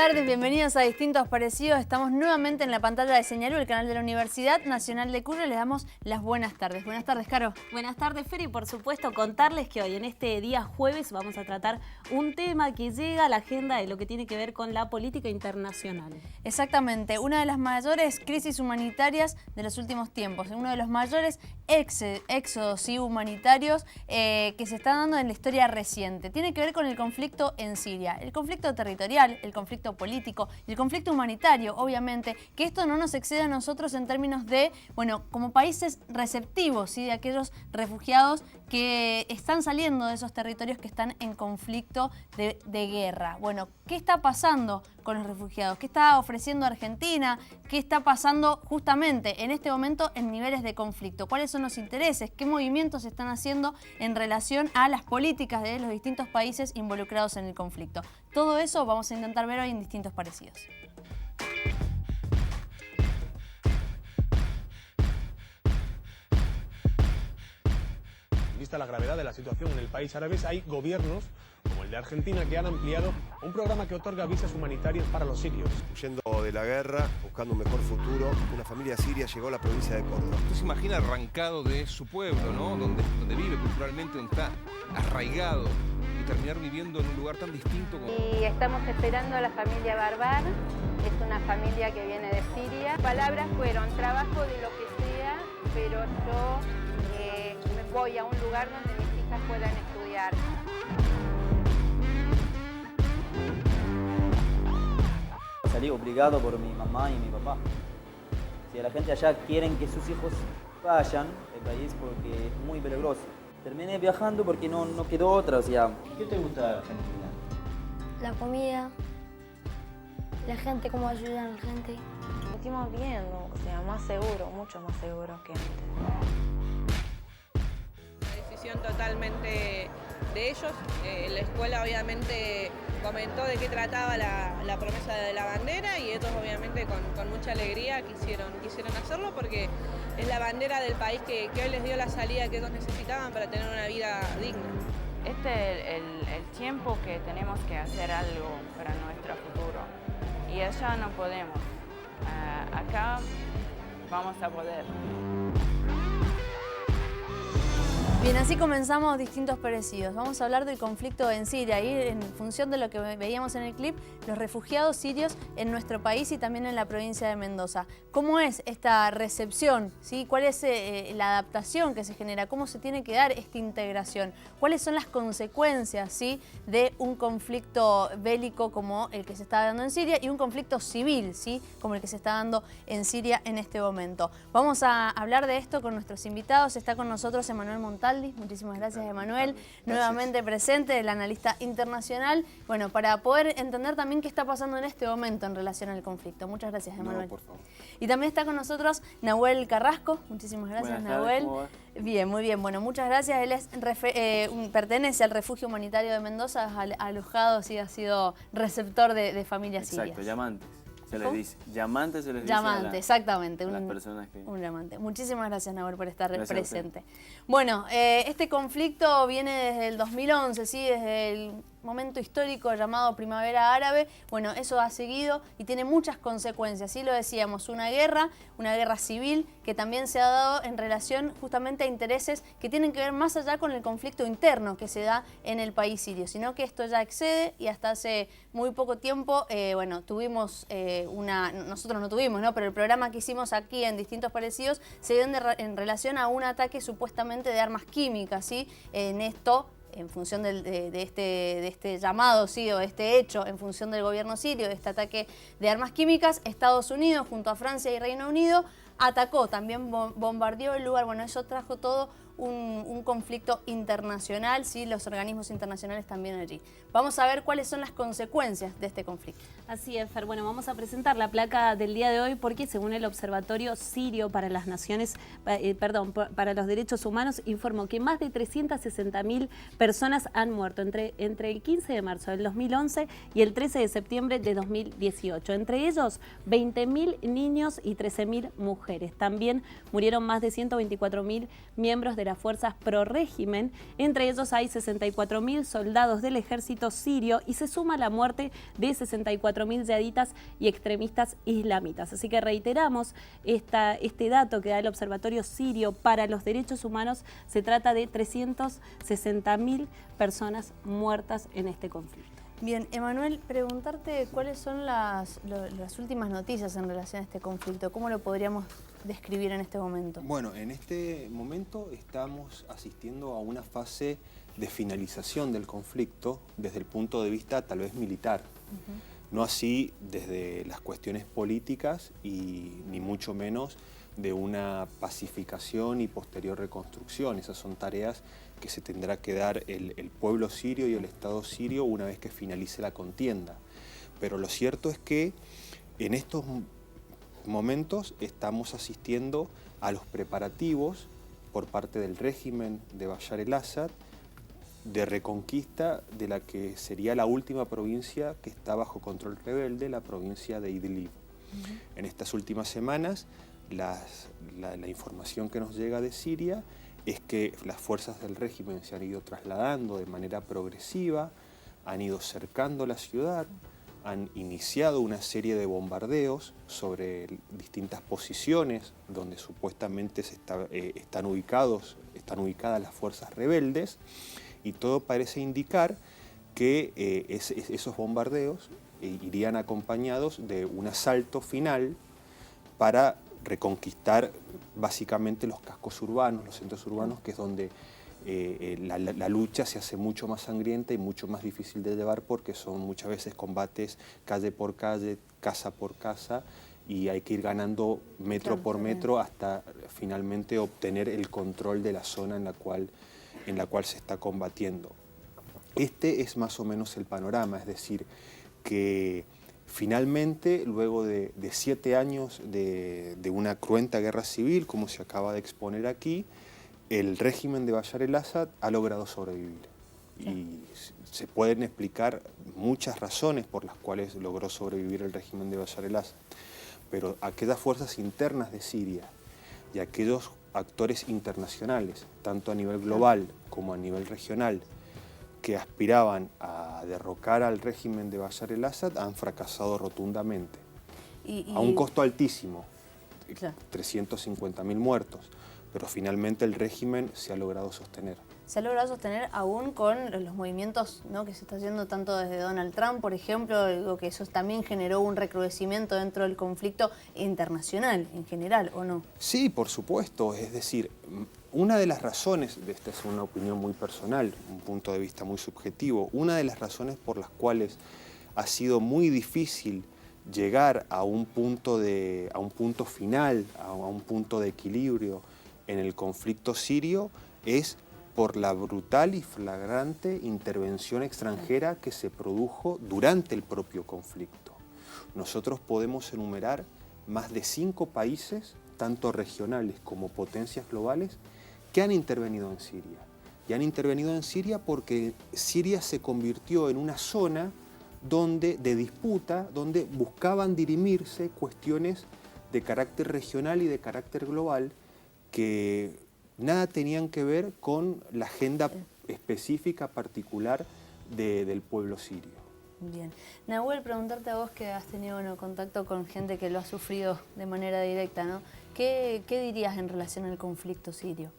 tardes, bienvenidos a Distintos Parecidos. Estamos nuevamente en la pantalla de Señalú, el canal de la Universidad Nacional de Cuyo. Les damos las buenas tardes. Buenas tardes, Caro. Buenas tardes, Fer, y por supuesto contarles que hoy en este día jueves vamos a tratar un tema que llega a la agenda de lo que tiene que ver con la política internacional. Exactamente, una de las mayores crisis humanitarias de los últimos tiempos, uno de los mayores éxodos humanitarios que se están dando en la historia reciente. Tiene que ver con el conflicto en Siria, el conflicto territorial, el conflicto político y el conflicto humanitario, obviamente, que esto no nos excede a nosotros en términos de, bueno, como países receptivos, ¿sí?, de aquellos refugiados que están saliendo de esos territorios que están en conflicto de guerra. Bueno, ¿qué está pasando con los refugiados? ¿Qué está ofreciendo Argentina? ¿Qué está pasando justamente en este momento en niveles de conflicto? ¿Cuáles son los intereses? ¿Qué movimientos se están haciendo en relación a las políticas de los distintos países involucrados en el conflicto? Todo eso vamos a intentar ver hoy en Distintos Parecidos. Vista la gravedad de la situación en el país árabe, hay gobiernos como el de Argentina que han ampliado un programa que otorga visas humanitarias para los sirios. Huyendo de la guerra, buscando un mejor futuro, una familia siria llegó a la provincia de Córdoba. Usted se imagina arrancado de su pueblo, ¿no? Donde vive culturalmente, donde está arraigado, y terminar viviendo en un lugar tan distinto como... Y estamos esperando a la familia Barbar, es una familia que viene de Siria. Las palabras fueron trabajo de lo que sea, pero yo me voy a un lugar donde mis hijas puedan estudiar. Salí obligado por mi mamá y mi papá. Si la gente allá quieren que sus hijos vayan del país porque es muy peligroso. Terminé viajando porque no quedó otra, o sea. ¿Qué te gusta de Argentina? La comida, la gente, cómo ayudan a la gente. Nos sentimos bien, ¿no? O sea, más seguros, mucho más seguros que antes. Una decisión totalmente de ellos. La escuela obviamente comentó de qué trataba la promesa de la bandera y ellos obviamente con mucha alegría quisieron hacerlo porque es la bandera del país que hoy les dio la salida que ellos necesitaban para tener una vida digna. Este es el tiempo que tenemos que hacer algo para nuestro futuro y allá no podemos. Acá vamos a poder. Bien, así comenzamos Distintos Parecidos. Vamos a hablar del conflicto en Siria y en función de lo que veíamos en el clip, los refugiados sirios en nuestro país y también en la provincia de Mendoza. ¿Cómo es esta recepción? ¿Sí? ¿Cuál es la adaptación que se genera? ¿Cómo se tiene que dar esta integración? ¿Cuáles son las consecuencias, ¿sí?, de un conflicto bélico como el que se está dando en Siria y un conflicto civil, ¿sí?, como el que se está dando en Siria en este momento? Vamos a hablar de esto con nuestros invitados. Está con nosotros Emanuel Montaldi. Muchísimas gracias, Emanuel. Nuevamente presente, el analista internacional. Bueno, para poder entender también qué está pasando en este momento en relación al conflicto. Muchas gracias, Emanuel. No, por favor. Y también está con nosotros Nahuel Carrasco. Muchísimas gracias, Nahuel. Bien, muy bien. Bueno, muchas gracias. Él es pertenece al Refugio Humanitario de Mendoza, alojado, sí, ha sido receptor de familias sirias. Exacto, llamantes. Se les dice. Llamantes se les dice. Llamante, exactamente. A las personas que... Un llamante. Muchísimas gracias, Nahuel, por estar Gracias presente. Bueno, este conflicto viene desde el 2011, ¿sí? Desde el momento histórico llamado Primavera Árabe. Bueno, eso ha seguido y tiene muchas consecuencias. Sí, lo decíamos, una guerra civil que también se ha dado en relación justamente a intereses que tienen que ver más allá con el conflicto interno que se da en el país sirio, sino que esto ya excede y hasta hace muy poco tiempo, bueno, tuvimos nosotros no tuvimos, ¿no?, pero el programa que hicimos aquí en Distintos Parecidos se dio en relación a un ataque supuestamente de armas químicas, ¿sí? En esto, en función de este llamado, ¿sí?, o este hecho, en función del gobierno sirio, de este ataque de armas químicas, Estados Unidos junto a Francia y Reino Unido atacó, también bombardeó el lugar. Bueno, eso trajo todo un conflicto internacional, ¿sí?, los organismos internacionales también allí. Vamos a ver cuáles son las consecuencias de este conflicto. Así es, Fer. Bueno, vamos a presentar la placa del día de hoy porque según el Observatorio Sirio para las Naciones, para los Derechos Humanos, informó que más de 360.000 personas han muerto entre el 15 de marzo del 2011 y el 13 de septiembre de 2018. Entre ellos, 20.000 niños y 13.000 mujeres. mujeres. También murieron más de 124.000 miembros de las fuerzas pro régimen. Entre ellos hay 64.000 soldados del ejército sirio y se suma la muerte de 64.000 yaditas y extremistas islamitas. Así que reiteramos este dato que da el Observatorio Sirio para los Derechos Humanos. Se trata de 360.000 personas muertas en este conflicto. Bien, Emanuel, preguntarte cuáles son las últimas noticias en relación a este conflicto. ¿Cómo lo podríamos describir en este momento? Bueno, en este momento estamos asistiendo a una fase de finalización del conflicto desde el punto de vista tal vez militar. No así desde las cuestiones políticas y ni mucho menos de una pacificación y posterior reconstrucción. Esas son tareas que se tendrá que dar el pueblo sirio y el Estado sirio una vez que finalice la contienda. Pero lo cierto es que en estos momentos estamos asistiendo a los preparativos por parte del régimen de Bashar el-Assad de reconquista de la que sería la última provincia que está bajo control rebelde, la provincia de Idlib. En estas últimas semanas, la información que nos llega de Siria es que las fuerzas del régimen se han ido trasladando de manera progresiva, han ido cercando la ciudad, han iniciado una serie de bombardeos sobre distintas posiciones donde supuestamente están ubicadas las fuerzas rebeldes, y todo parece indicar que esos bombardeos irían acompañados de un asalto final para reconquistar básicamente los cascos urbanos, los centros urbanos, que es donde la lucha se hace mucho más sangrienta y mucho más difícil de llevar, porque son muchas veces combates calle por calle, casa por casa, y hay que ir ganando metro por metro hasta finalmente obtener el control de la zona en la cual se está combatiendo. Este es más o menos el panorama, es decir, que finalmente, luego de 7 años de una cruenta guerra civil, como se acaba de exponer aquí, el régimen de Bashar el-Assad ha logrado sobrevivir. Y se pueden explicar muchas razones por las cuales logró sobrevivir el régimen de Bashar el-Assad. Pero aquellas fuerzas internas de Siria y aquellos actores internacionales, tanto a nivel global como a nivel regional, que aspiraban a derrocar al régimen de Bashar el-Assad, han fracasado rotundamente. A un costo altísimo, 350.000 muertos, pero finalmente el régimen se ha logrado sostener. Se ha logrado sostener aún con los movimientos, ¿no?, que se está haciendo tanto desde Donald Trump, por ejemplo, digo que eso también generó un recrudecimiento dentro del conflicto internacional en general, ¿o no? Sí, por supuesto. Es decir, una de las razones, esta es una opinión muy personal, un punto de vista muy subjetivo, una de las razones por las cuales ha sido muy difícil llegar a un punto final, a un punto de equilibrio en el conflicto sirio, es por la brutal y flagrante intervención extranjera que se produjo durante el propio conflicto. Nosotros podemos enumerar más de 5 países, tanto regionales como potencias globales, que han intervenido en Siria. Y han intervenido en Siria porque Siria se convirtió en una zona de disputa, donde buscaban dirimirse cuestiones de carácter regional y de carácter global que nada tenían que ver con la agenda específica, particular del pueblo sirio. Bien. Nahuel, preguntarte a vos, que has tenido contacto con gente que lo ha sufrido de manera directa, ¿no? ¿Qué dirías en relación al conflicto sirio?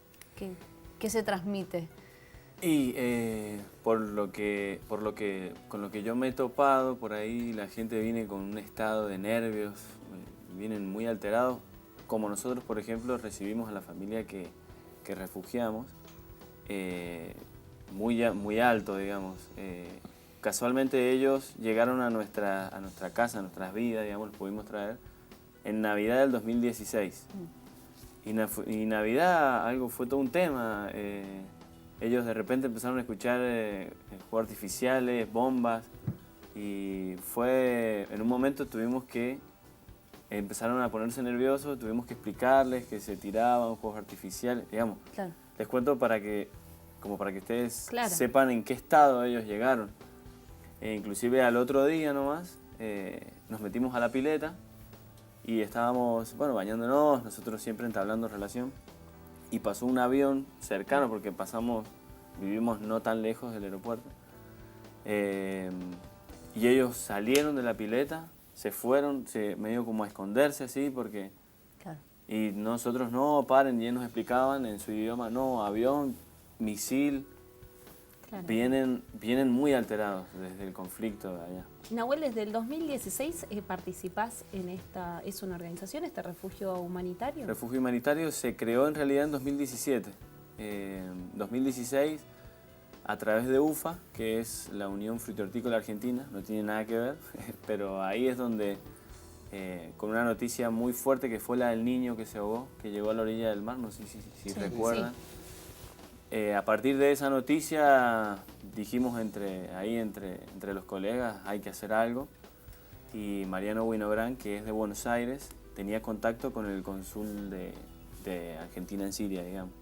¿Qué se transmite? Y con lo que yo me he topado por ahí, la gente viene con un estado de nervios, vienen muy alterados, como nosotros, por ejemplo, recibimos a la familia que refugiamos, muy alto, digamos. Casualmente ellos llegaron a nuestra casa, a nuestras vidas, digamos, los pudimos traer en Navidad del 2016. Y Navidad fue todo un tema. Ellos de repente empezaron a escuchar fuegos artificiales, bombas, y en un momento empezaron a ponerse nerviosos, tuvimos que explicarles que se tiraban fuegos artificiales, digamos. Claro. Les cuento para que ustedes sepan en qué estado ellos llegaron. Inclusive al otro día nomás nos metimos a la pileta y estábamos, bueno, bañándonos, nosotros siempre entablando relación, y pasó un avión cercano, porque vivimos no tan lejos del aeropuerto, y ellos salieron de la pileta, se fueron, medio como a esconderse así, porque... Claro. Y nosotros, no, paren, y ellos nos explicaban en su idioma, no, avión, misil, Claro. vienen muy alterados desde el conflicto de allá. Nahuel, desde el 2016 participás en ¿es una organización, este refugio humanitario? Refugio humanitario se creó en realidad en 2017. 2016, a través de UFA, que es la Unión Frutícola Argentina, no tiene nada que ver, pero ahí es donde, con una noticia muy fuerte que fue la del niño que se ahogó, que llegó a la orilla del mar, no sé si recuerdan. Sí. A partir de esa noticia dijimos entre los colegas hay que hacer algo, y Mariano Winográn, que es de Buenos Aires, tenía contacto con el cónsul de Argentina en Siria, digamos.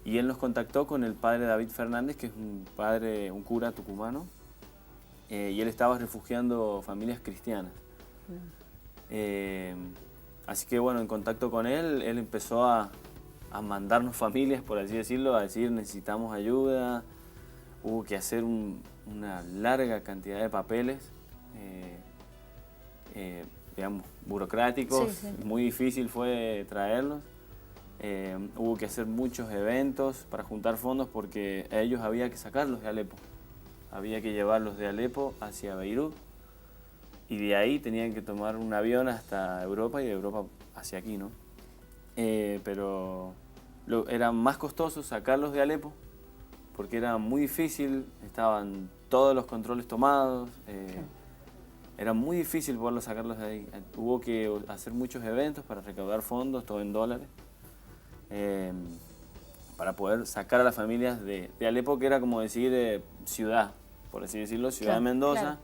Y él nos contactó con el padre David Fernández, que es un cura tucumano, y él estaba refugiando familias cristianas. Así que bueno, en contacto con él empezó a mandarnos familias, por así decirlo, a decir necesitamos ayuda. Hubo que hacer una larga cantidad de papeles, digamos, burocráticos, sí. Muy difícil fue traerlos. Hubo que hacer muchos eventos para juntar fondos, porque a ellos había que sacarlos de Alepo. Había que llevarlos de Alepo hacia Beirut, y de ahí tenían que tomar un avión hasta Europa y de Europa hacia aquí, ¿no? Pero era más costoso sacarlos de Alepo, porque era muy difícil, estaban todos los controles tomados, era muy difícil poderlos sacarlos de ahí. Hubo que hacer muchos eventos para recaudar fondos, todo en dólares, para poder sacar a las familias de Alepo, que era como decir ciudad, por así decirlo, ciudad de Mendoza,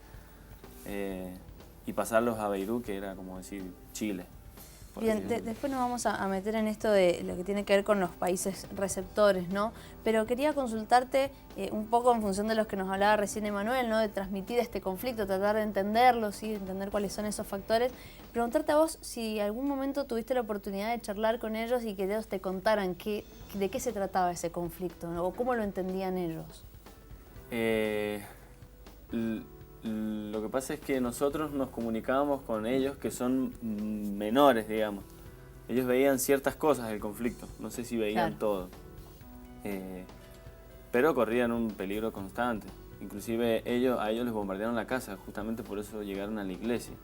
y pasarlos a Beirut, que era como decir Chile. Bien, después nos vamos a meter en esto de lo que tiene que ver con los países receptores, ¿no? Pero quería consultarte un poco en función de los que nos hablaba recién Emanuel, ¿no? De transmitir este conflicto, tratar de entenderlo, ¿sí? Entender cuáles son esos factores. Preguntarte a vos si algún momento tuviste la oportunidad de charlar con ellos y que ellos te contaran de qué se trataba ese conflicto, ¿no? O cómo lo entendían ellos. Lo que pasa es que nosotros nos comunicábamos con ellos, que son menores, digamos. Ellos veían ciertas cosas del conflicto, no sé si veían todo. Pero corrían un peligro constante. Inclusive a ellos les bombardearon la casa, justamente por eso llegaron a la iglesia.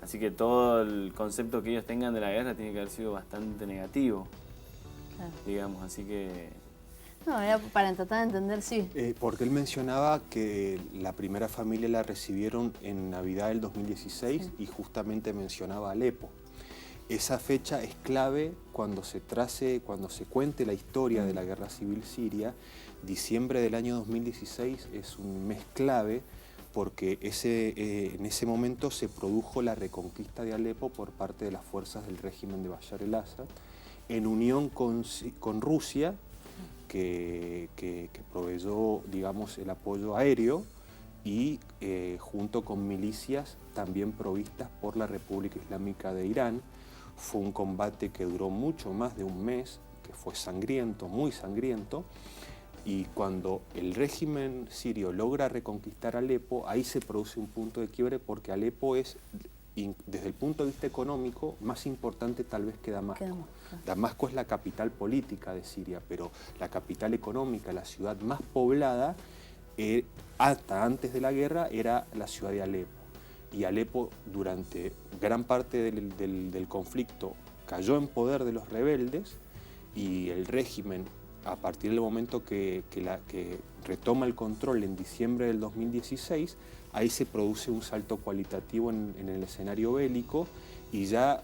Así que todo el concepto que ellos tengan de la guerra tiene que haber sido bastante negativo, digamos. Así que... No, era para tratar de entender, sí. Porque él mencionaba que la primera familia la recibieron en Navidad del 2016 y justamente mencionaba Alepo. Esa fecha es clave cuando se cuente la historia de la guerra civil siria. Diciembre del año 2016 es un mes clave, porque en ese momento se produjo la reconquista de Alepo por parte de las fuerzas del régimen de Bashar el-Assad, en unión con Rusia, que proveyó, digamos, el apoyo aéreo, y junto con milicias también provistas por la República Islámica de Irán. Fue un combate que duró mucho más de un mes, que fue sangriento, muy sangriento, y cuando el régimen sirio logra reconquistar Alepo, ahí se produce un punto de quiebre, porque Alepo es, desde el punto de vista económico, más importante tal vez que Damasco. Damasco es la capital política de Siria, pero la capital económica, la ciudad más poblada, hasta antes de la guerra, era la ciudad de Alepo. Y Alepo, durante gran parte del conflicto, cayó en poder de los rebeldes, y el régimen, a partir del momento que retoma el control en diciembre del 2016, ahí se produce un salto cualitativo en el escenario bélico, y ya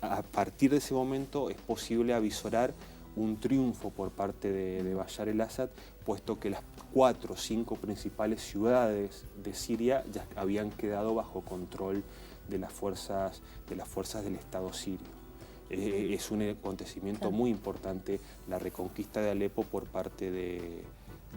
a partir de ese momento es posible avisorar un triunfo por parte de Bashar el-Assad, puesto que las 4 o 5 principales ciudades de Siria ya habían quedado bajo control de las fuerzas del Estado sirio. Es un acontecimiento muy importante la reconquista de Alepo por parte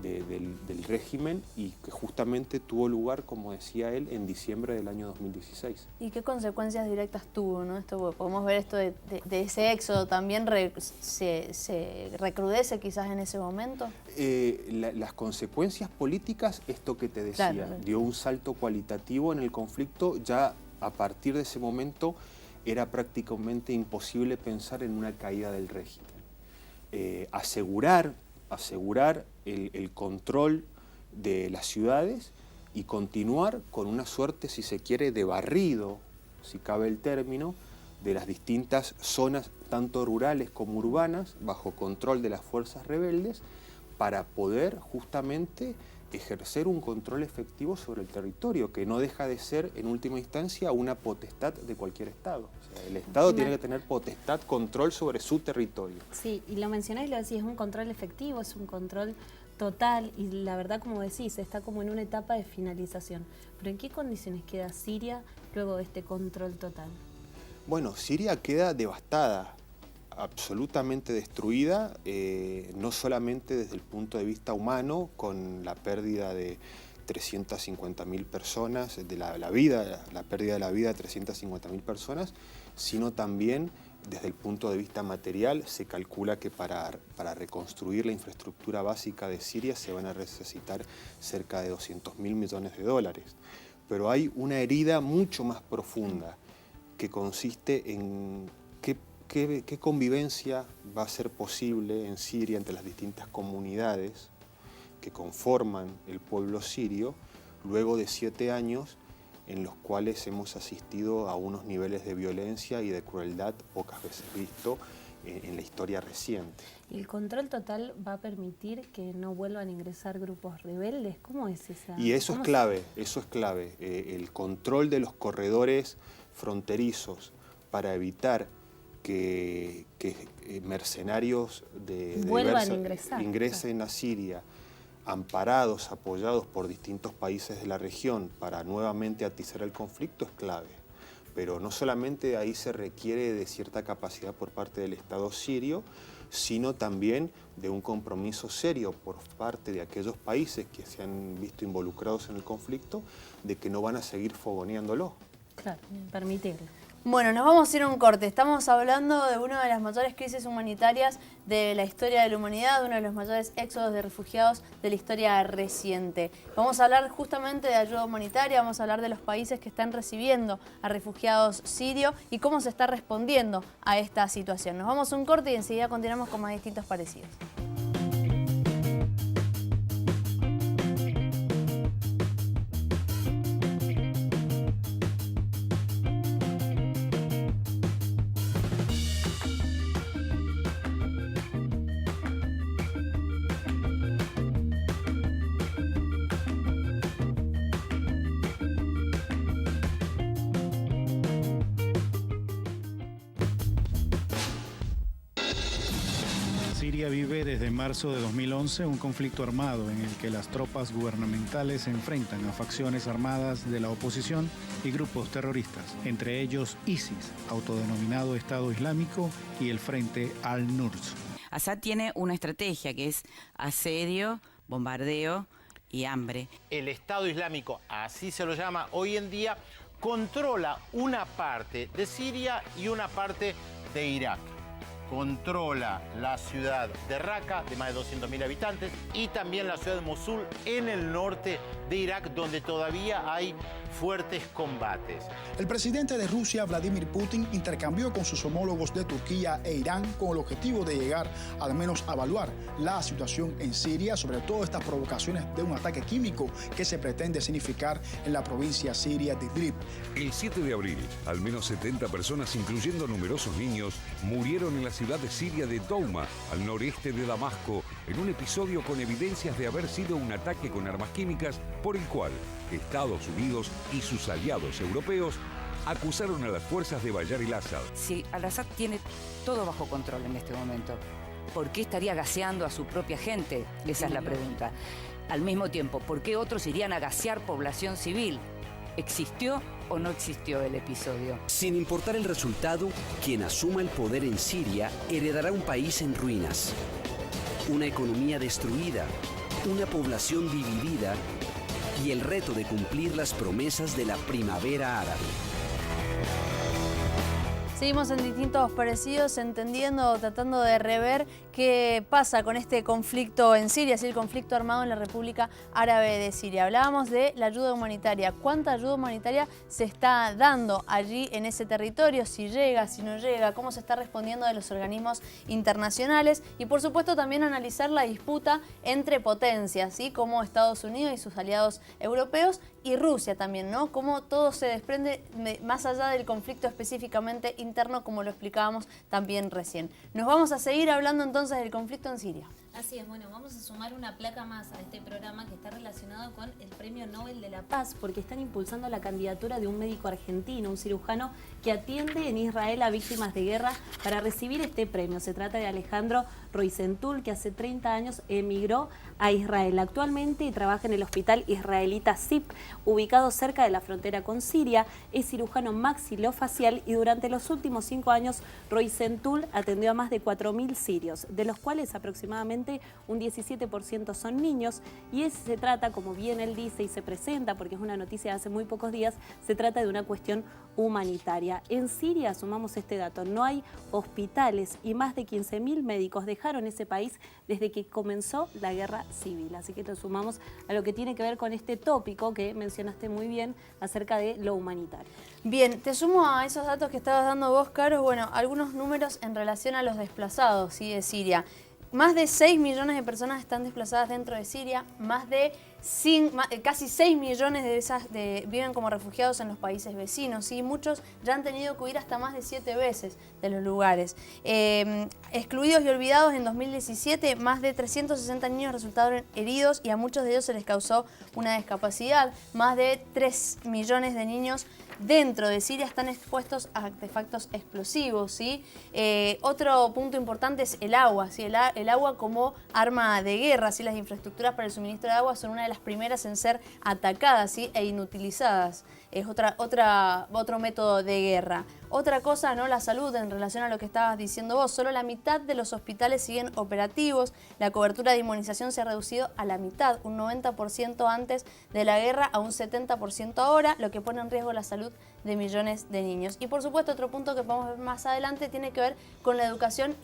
del régimen y que justamente tuvo lugar, como decía él, en diciembre del año 2016. ¿Y qué consecuencias directas tuvo, ¿no? Podemos ver esto de ese éxodo también se recrudece quizás en ese momento. Las consecuencias políticas, esto que te decía, claro, dio un salto cualitativo en el conflicto. Ya a partir de ese momento era prácticamente imposible pensar en una caída del régimen. Asegurar el control de las ciudades y continuar con una suerte, si se quiere, de barrido, si cabe el término, de las distintas zonas, tanto rurales como urbanas, bajo control de las fuerzas rebeldes, para poder justamente ejercer un control efectivo sobre el territorio, que no deja de ser, en última instancia, una potestad de cualquier Estado. O sea, el Estado tiene que tener potestad, control sobre su territorio. Sí, y lo mencionás y lo decís, es un control efectivo, es un control total, y la verdad, como decís, está como en una etapa de finalización. Pero ¿en qué condiciones queda Siria luego de este control total? Bueno, Siria queda devastada, absolutamente destruida, no solamente desde el punto de vista humano, con la pérdida de 350.000 personas, la pérdida de la vida de 350.000 personas, sino también desde el punto de vista material. Se calcula que para reconstruir la infraestructura básica de Siria se van a necesitar cerca de 200.000 millones de dólares. Pero hay una herida mucho más profunda que consiste en ¿qué convivencia va a ser posible en Siria entre las distintas comunidades que conforman el pueblo sirio luego de 7 años en los cuales hemos asistido a unos niveles de violencia y de crueldad pocas veces visto en la historia reciente? ¿El control total va a permitir que no vuelvan a ingresar grupos rebeldes? ¿Cómo es esa? Y eso es clave, el control de los corredores fronterizos para evitar que mercenarios ingresen a Siria, amparados, apoyados por distintos países de la región para nuevamente atizar el conflicto, es clave. Pero no solamente ahí se requiere de cierta capacidad por parte del Estado sirio, sino también de un compromiso serio por parte de aquellos países que se han visto involucrados en el conflicto, de que no van a seguir fogoneándolo. Claro, permitirlo. Bueno, nos vamos a ir a un corte. Estamos hablando de una de las mayores crisis humanitarias de la historia de la humanidad, uno de los mayores éxodos de refugiados de la historia reciente. Vamos a hablar justamente de ayuda humanitaria, vamos a hablar de los países que están recibiendo a refugiados sirios y cómo se está respondiendo a esta situación. Nos vamos a un corte y enseguida continuamos con más distintos parecidos. Siria vive desde marzo de 2011 un conflicto armado en el que las tropas gubernamentales se enfrentan a facciones armadas de la oposición y grupos terroristas, entre ellos ISIS, autodenominado Estado Islámico, y el Frente Al-Nusra. Assad tiene una estrategia que es asedio, bombardeo y hambre. El Estado Islámico, así se lo llama hoy en día, controla una parte de Siria y una parte de Irak. Controla la ciudad de Raqqa, de más de 200.000 habitantes, y también la ciudad de Mosul, en el norte de Irak, donde todavía hay fuertes combates. El presidente de Rusia, Vladimir Putin, intercambió con sus homólogos de Turquía e Irán con el objetivo de llegar al menos a evaluar la situación en Siria, sobre todo estas provocaciones de un ataque químico que se pretende significar en la provincia siria de Idlib. El 7 de abril, al menos 70 personas, incluyendo numerosos niños, murieron en la ciudad de Siria de Douma, al noreste de Damasco, en un episodio con evidencias de haber sido un ataque con armas químicas por el cual Estados Unidos y sus aliados europeos acusaron a las fuerzas de Bashar al-Assad. Si al-Assad tiene todo bajo control en este momento, ¿por qué estaría gaseando a su propia gente? Esa es la pregunta. Al mismo tiempo, ¿por qué otros irían a gasear población civil? ¿Existió o no existió el episodio? Sin importar el resultado, quien asuma el poder en Siria heredará un país en ruinas, una economía destruida una población dividida y el reto de cumplir las promesas de la primavera árabe. Seguimos en distintos parecidos, entendiendo, tratando de rever qué pasa con este conflicto en Siria, el conflicto armado en la República Árabe de Siria. Hablábamos de la ayuda humanitaria. ¿Cuánta ayuda humanitaria se está dando allí en ese territorio? Si llega, si no llega, cómo se está respondiendo de los organismos internacionales. Y por supuesto también analizar la disputa entre potencias, ¿sí? Como Estados Unidos y sus aliados europeos y Rusia también, ¿no? Cómo todo se desprende más allá del conflicto específicamente interno, como lo explicábamos también recién. Nos vamos a seguir hablando entonces del conflicto en Siria. Así es, bueno, vamos a sumar una placa más a este programa que está relacionado con el Premio Nobel de la Paz, porque están impulsando la candidatura de un médico argentino, un cirujano que atiende en Israel a víctimas de guerra para recibir este premio. Se trata de Alejandro Roizentul, que hace 30 años emigró a Israel. Actualmente trabaja en el hospital israelita SIP, ubicado cerca de la frontera con Siria. Es cirujano maxilofacial y durante los últimos 5 años Roizentul atendió a más de 4.000 sirios, de los cuales aproximadamente un 17% son niños, y se trata, como bien él dice y se presenta, porque es una noticia de hace muy pocos días, se trata de una cuestión humanitaria. En Siria, sumamos este dato, no hay hospitales y más de 15.000 médicos dejaron ese país desde que comenzó la guerra civil. Así que lo sumamos a lo que tiene que ver con este tópico que mencionaste muy bien acerca de lo humanitario. Bien, te sumo a esos datos que estabas dando vos, Caro, bueno, algunos números en relación a los desplazados, ¿sí? De Siria. Más de 6 millones de personas están desplazadas dentro de Siria, casi 6 millones de esas viven como refugiados en los países vecinos, y muchos ya han tenido que huir hasta más de 7 veces de los lugares. Excluidos y olvidados, en 2017 más de 360 niños resultaron heridos y a muchos de ellos se les causó una discapacidad. Más de 3 millones de niños dentro de Siria están expuestos a artefactos explosivos, ¿sí? Otro punto importante es el agua, ¿sí? El agua como arma de guerra, ¿sí? Las infraestructuras para el suministro de agua son una de las primeras en ser atacadas, ¿sí? E inutilizadas. Es otro método de guerra. Otra cosa, ¿no? La salud, en relación a lo que estabas diciendo vos. Solo la mitad de los hospitales siguen operativos. La cobertura de inmunización se ha reducido a la mitad, un 90% antes de la guerra a un 70% ahora, lo que pone en riesgo la salud de millones de niños. Y por supuesto, otro punto que podemos ver más adelante tiene que ver con la educación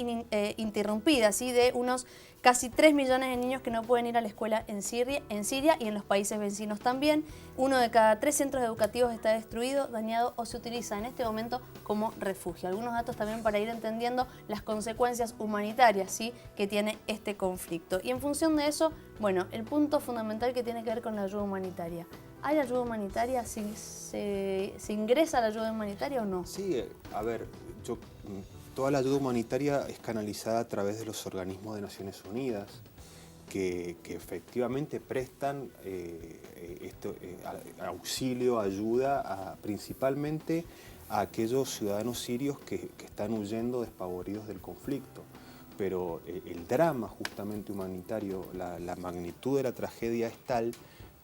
interrumpida, ¿sí? De unos casi 3 millones de niños que no pueden ir a la escuela en Siria y en los países vecinos también. 1 de cada 3 centros educativos está destruido, dañado o se utiliza en este momento como refugio. Algunos datos también para ir entendiendo las consecuencias humanitarias, ¿sí? Que tiene este conflicto. Y en función de eso, bueno, el punto fundamental que tiene que ver con la ayuda humanitaria. ¿Hay ayuda humanitaria? ¿Se ingresa la ayuda humanitaria o no? Sí, a ver, toda la ayuda humanitaria es canalizada a través de los organismos de Naciones Unidas, que efectivamente prestan auxilio, ayuda principalmente a aquellos ciudadanos sirios que están huyendo despavoridos del conflicto. Pero el drama justamente humanitario, la magnitud de la tragedia es tal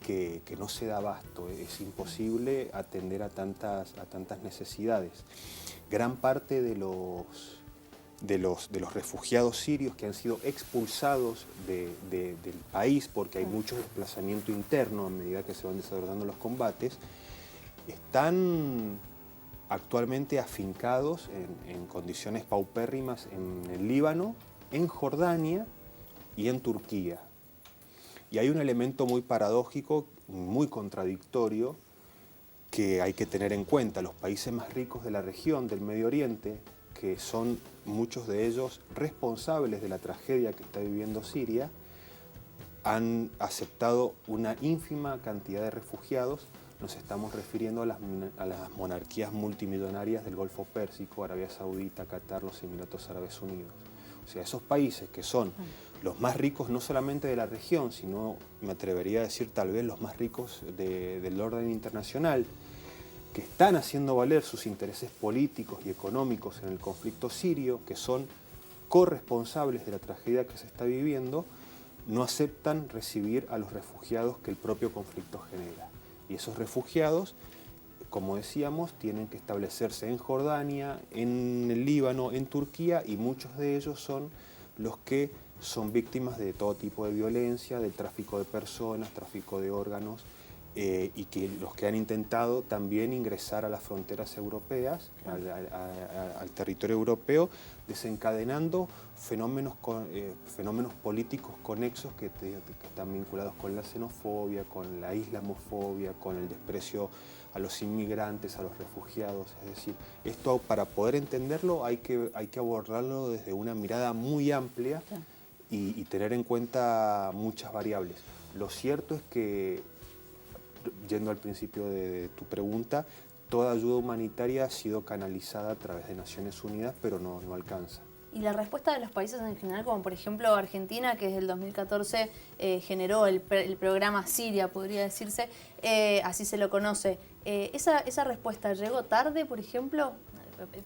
que no se da abasto, es imposible atender a tantas necesidades. Gran parte de los refugiados sirios que han sido expulsados del país, porque hay mucho desplazamiento interno a medida que se van desarrollando los combates, están actualmente afincados en condiciones paupérrimas en el Líbano, en Jordania y en Turquía. Y hay un elemento muy paradójico, muy contradictorio, que hay que tener en cuenta. Los países más ricos de la región, del Medio Oriente, que son muchos de ellos responsables de la tragedia que está viviendo Siria, han aceptado una ínfima cantidad de refugiados. Nos estamos refiriendo a las monarquías multimillonarias del Golfo Pérsico, Arabia Saudita, Qatar, los Emiratos Árabes Unidos. O sea, esos países que son los más ricos no solamente de la región, sino, me atrevería a decir, tal vez los más ricos del orden internacional, que están haciendo valer sus intereses políticos y económicos en el conflicto sirio, que son corresponsables de la tragedia que se está viviendo, no aceptan recibir a los refugiados que el propio conflicto genera. Y esos refugiados, como decíamos, tienen que establecerse en Jordania, en el Líbano, en Turquía, y muchos de ellos son los que son víctimas de todo tipo de violencia, del tráfico de personas, tráfico de órganos, y que los que han intentado también ingresar a las fronteras europeas, al territorio europeo, desencadenando fenómenos políticos conexos que están vinculados con la xenofobia, con la islamofobia, con el desprecio a los inmigrantes, a los refugiados. Es decir, esto para poder entenderlo hay que abordarlo desde una mirada muy amplia y tener en cuenta muchas variables. Lo cierto es que, yendo al principio de tu pregunta, toda ayuda humanitaria ha sido canalizada a través de Naciones Unidas, pero no alcanza. Y la respuesta de los países en general, como por ejemplo Argentina, que desde el 2014 generó el programa Siria, podría decirse, así se lo conoce. ¿Esa respuesta llegó tarde, por ejemplo?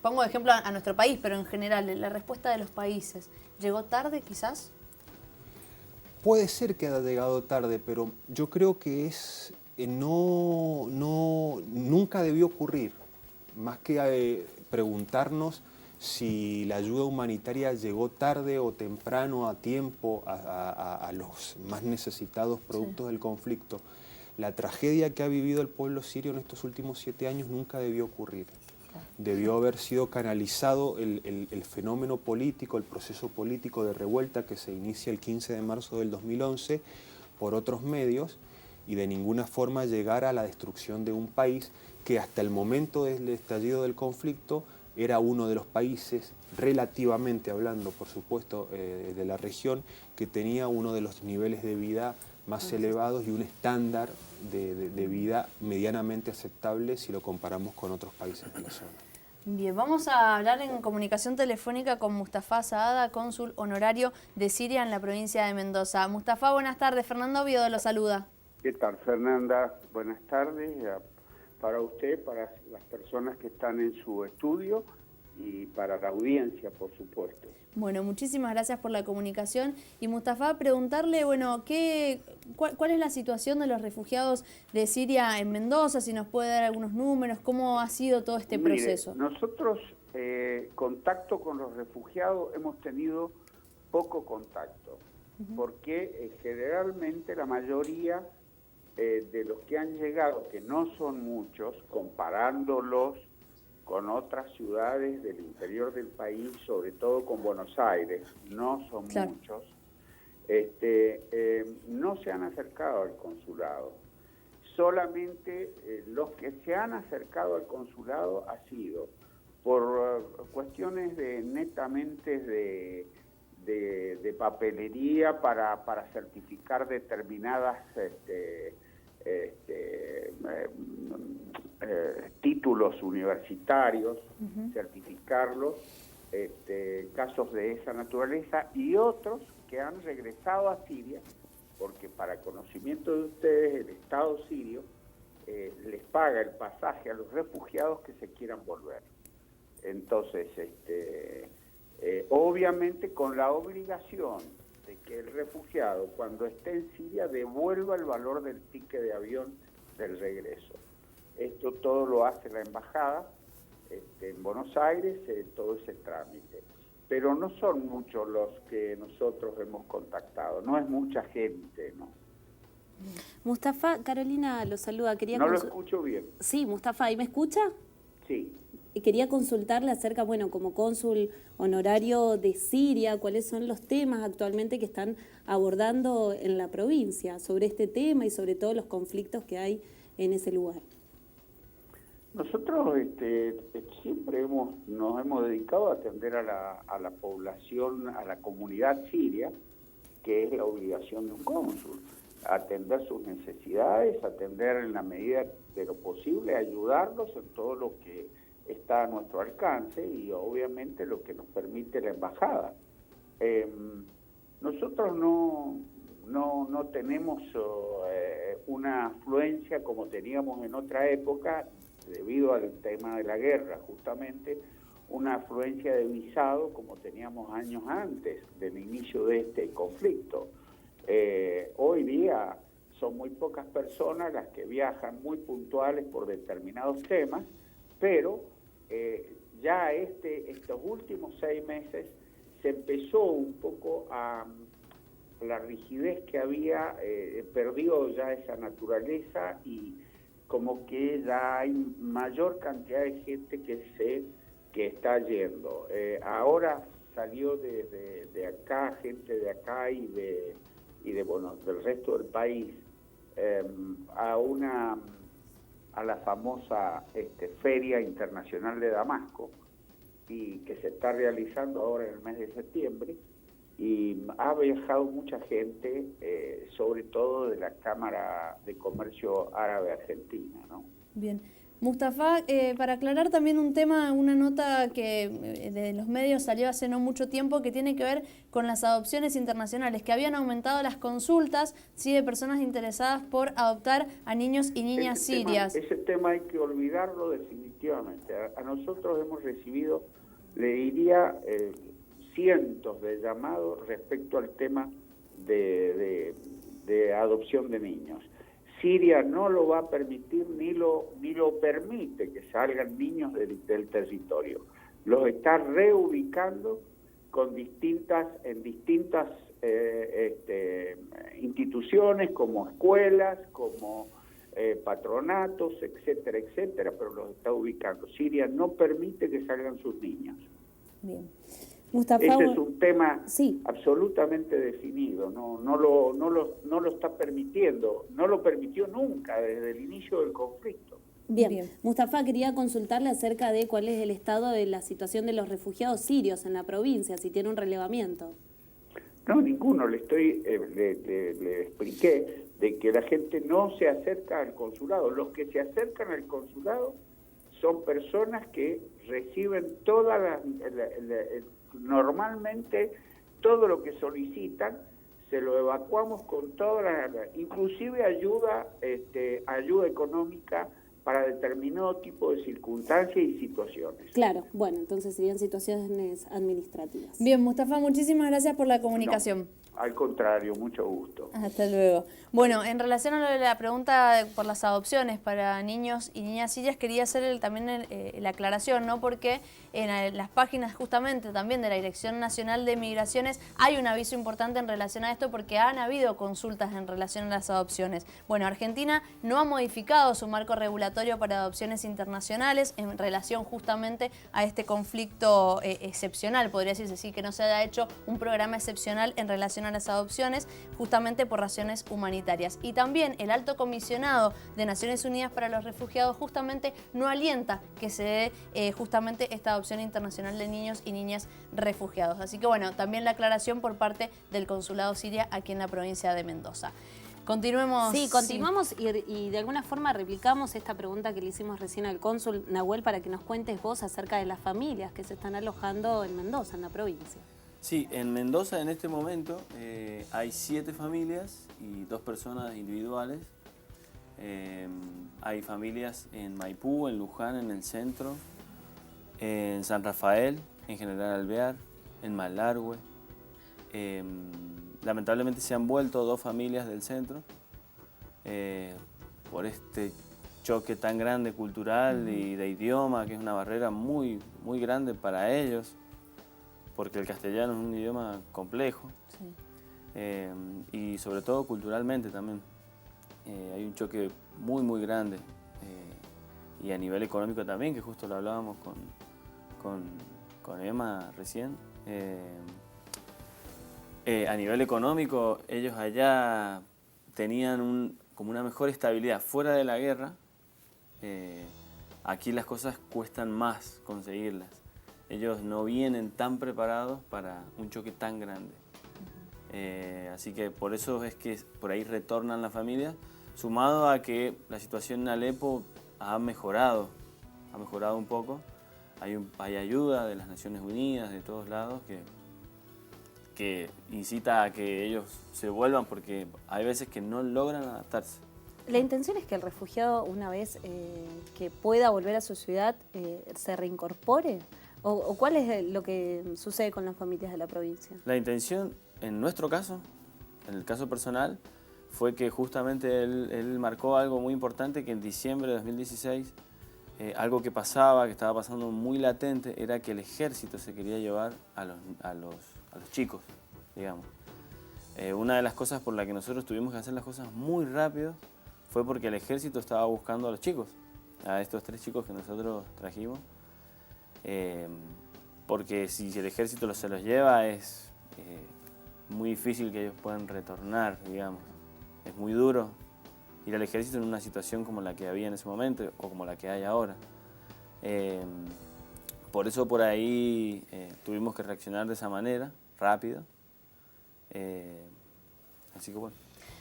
Pongo de ejemplo a nuestro país, pero en general, la respuesta de los países, ¿llegó tarde quizás? Puede ser que haya llegado tarde, pero yo creo que nunca debió ocurrir, más que preguntarnos si la ayuda humanitaria llegó tarde o temprano, a tiempo, a los más necesitados productos del conflicto. La tragedia que ha vivido el pueblo sirio en estos últimos 7 años nunca debió ocurrir. Debió haber sido canalizado el fenómeno político, el proceso político de revuelta que se inicia el 15 de marzo del 2011 por otros medios, y de ninguna forma llegar a la destrucción de un país que hasta el momento del estallido del conflicto era uno de los países, relativamente hablando, por supuesto, de la región, que tenía uno de los niveles de vida más elevados y un estándar de vida medianamente aceptable si lo comparamos con otros países de la zona. Bien, vamos a hablar en comunicación telefónica con Mustafa Saada, cónsul honorario de Siria en la provincia de Mendoza. Mustafa, buenas tardes. Fernando Oviedo lo saluda. ¿Qué tal, Fernanda? Buenas tardes para usted, para las personas que están en su estudio y para la audiencia, por supuesto. Bueno, muchísimas gracias por la comunicación. Y Mustafa, preguntarle, bueno, ¿cuál es la situación de los refugiados de Siria en Mendoza? Si nos puede dar algunos números, ¿cómo ha sido todo este proceso? Nosotros, contacto con los refugiados, hemos tenido poco contacto, porque generalmente la mayoría de los que han llegado, que no son muchos, comparándolos con otras ciudades del interior del país, sobre todo con Buenos Aires, no son muchos, no se han acercado al consulado. Solamente los que se han acercado al consulado ha sido por cuestiones netamente de papelería para certificar determinadas títulos universitarios, certificarlos, casos de esa naturaleza, y otros que han regresado a Siria, porque para conocimiento de ustedes el Estado sirio les paga el pasaje a los refugiados que se quieran volver. Entonces, obviamente con la obligación de que el refugiado, cuando esté en Siria, devuelva el valor del ticket de avión del regreso. Esto todo lo hace la embajada en Buenos Aires, todo ese trámite. Pero no son muchos los que nosotros hemos contactado, no es mucha gente, ¿no? Mustafa, Carolina lo saluda. No lo escucho bien. Sí, Mustafa, ¿y me escucha? Sí. Quería consultarle acerca, bueno, como cónsul honorario de Siria, cuáles son los temas actualmente que están abordando en la provincia sobre este tema y sobre todos los conflictos que hay en ese lugar. Nosotros siempre nos hemos dedicado a atender a la población, a la comunidad siria, que es la obligación de un cónsul, atender sus necesidades, atender en la medida de lo posible, ayudarlos en todo lo que está a nuestro alcance y obviamente lo que nos permite la embajada. Nosotros no tenemos una afluencia como teníamos en otra época, debido al tema de la guerra, justamente, una afluencia de visado como teníamos años antes del inicio de este conflicto. Hoy día son muy pocas personas las que viajan muy puntuales por determinados temas, pero ya estos últimos 6 meses se empezó un poco a la rigidez que había, perdió ya esa naturaleza y como que ya hay mayor cantidad de gente que está yendo. Ahora salió de acá, gente de acá y bueno, del resto del país, a la famosa Feria Internacional de Damasco, y que se está realizando ahora en el mes de septiembre, y ha viajado mucha gente, sobre todo de la Cámara de Comercio Árabe Argentina, ¿no? Bien. Mustafa, para aclarar también un tema, una nota que de los medios salió hace no mucho tiempo que tiene que ver con las adopciones internacionales, que habían aumentado las consultas, ¿sí?, de personas interesadas por adoptar a niños y niñas sirias. Ese tema hay que olvidarlo definitivamente. A nosotros hemos recibido, le diría, cientos de llamados respecto al tema de adopción de niños. Siria no lo va a permitir ni lo permite que salgan niños del territorio. Los está reubicando en distintas instituciones como escuelas, como patronatos, etcétera, etcétera, pero los está ubicando. Siria no permite que salgan sus niños. Bien. Mustafa, ese es un tema absolutamente definido, no lo está permitiendo, no lo permitió nunca desde el inicio del conflicto. Bien. Mustafa, quería consultarle acerca de cuál es el estado de la situación de los refugiados sirios en la provincia, si tiene un relevamiento. No, ninguno, le expliqué de que la gente no se acerca al consulado. Los que se acercan al consulado son personas que reciben normalmente todo lo que solicitan, se lo evacuamos con toda inclusive ayuda económica para determinado tipo de circunstancias y situaciones. Claro, bueno, entonces serían situaciones administrativas. Bien, Mustafa, muchísimas gracias por la comunicación. No, al contrario, mucho gusto. Hasta luego. Bueno, en relación a lo de la pregunta por las adopciones para niños y niñas sirias, quería hacer también la aclaración, ¿no? Porque en las páginas justamente también de la Dirección Nacional de Migraciones hay un aviso importante en relación a esto porque han habido consultas en relación a las adopciones. Bueno, Argentina no ha modificado su marco regulatorio para adopciones internacionales en relación justamente a este conflicto excepcional, podría decirse, sí, que no se haya hecho un programa excepcional en relación a las adopciones justamente por razones humanitarias. Y también el Alto Comisionado de Naciones Unidas para los Refugiados justamente no alienta que se dé justamente esta adopción internacional de niños y niñas refugiados. Así que bueno, también la aclaración por parte del Consulado Siria aquí en la provincia de Mendoza. Continuemos. Sí, continuamos y de alguna forma replicamos esta pregunta que le hicimos recién al cónsul Nahuel para que nos cuentes vos acerca de las familias que se están alojando en Mendoza, en la provincia. Sí, en Mendoza en este momento hay 7 familias y 2 personas individuales. Hay familias en Maipú, en Luján, en el centro, en San Rafael, en General Alvear, en Malargüe. Lamentablemente se han vuelto 2 familias del centro por este choque tan grande cultural y de idioma, que es una barrera muy, muy grande para ellos, porque el castellano es un idioma complejo, y sobre todo culturalmente también. Hay un choque muy, muy grande, y a nivel económico también, que justo lo hablábamos con Emma recién. A nivel económico, ellos allá tenían como una mejor estabilidad fuera de la guerra. Aquí las cosas cuestan más conseguirlas. Ellos no vienen tan preparados para un choque tan grande. Así que por eso es que por ahí retornan las familias, sumado a que la situación en Alepo ha mejorado un poco. Hay ayuda de las Naciones Unidas, de todos lados, que incita a que ellos se vuelvan porque hay veces que no logran adaptarse. ¿La intención es que el refugiado, una vez que pueda volver a su ciudad, se reincorpore? ¿O cuál es lo que sucede con las familias de la provincia? La intención, en nuestro caso, en el caso personal, fue que justamente él marcó algo muy importante, que en diciembre de 2016 algo que pasaba, que estaba pasando muy latente, era que el ejército se quería llevar a los chicos, digamos. Una de las cosas por la que nosotros tuvimos que hacer las cosas muy rápido fue porque el ejército estaba buscando a los chicos, a estos 3 chicos que nosotros trajimos, porque si el ejército se los lleva es muy difícil que ellos puedan retornar, digamos. Es muy duro ir al ejército en una situación como la que había en ese momento o como la que hay ahora. Por eso por ahí tuvimos que reaccionar de esa manera, rápido. Así que bueno.